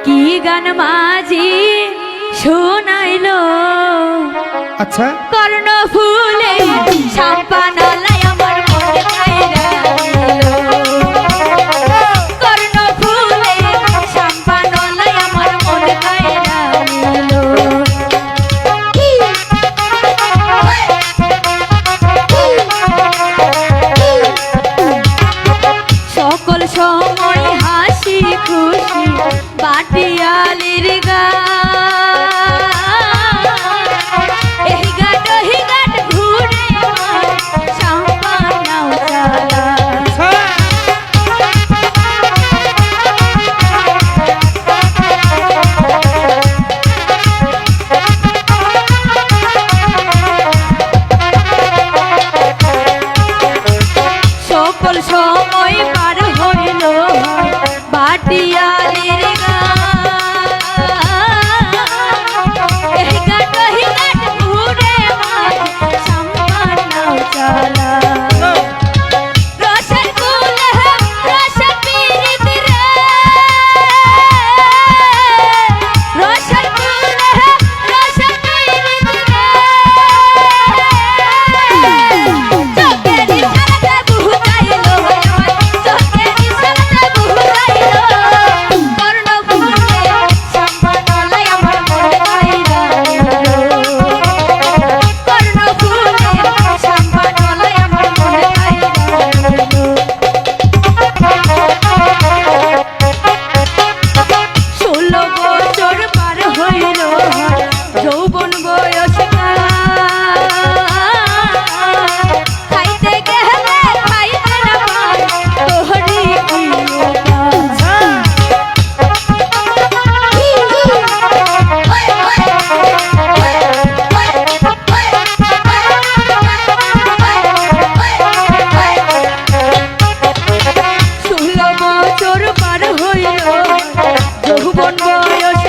কি গান মাঝি শোনাইলো আচ্ছা কর্ণ ফুলে সাম্পানলাই আমার মনে কাইরা কর্ণ ফুলে সাম্পানলাই আমার মনে কাইরা সকল সময় হাসি খুশি বাটিয়ালির গা সময় পার হইল বাটিয়ালির গা এই গাট ঘুরে সম্মান নাও চালা রসের কুল রস পীড়িত রে রসের কুল রস পীড়িত রে চোখের ইশারাতে বুঝাইলো যৌবন বয়স খাইতে গেলে খাইতে না পাই তোহরি ষোলো বছর পার হইল যৌবন বয়স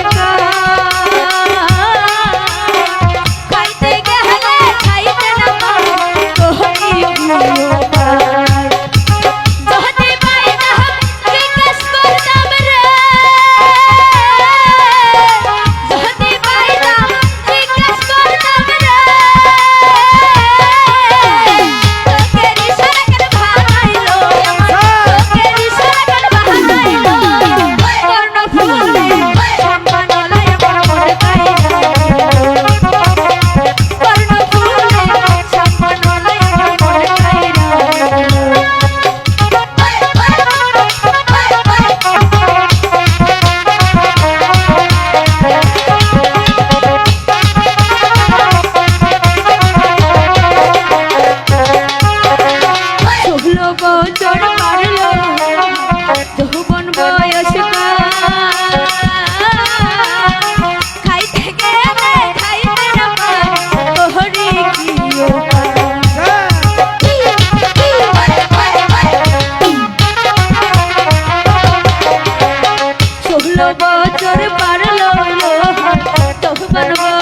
বছর পারল যৌবন বয়স খাইতে গেলে খাইতে না পাই তোহরি ষোলো বছর পারল যৌবন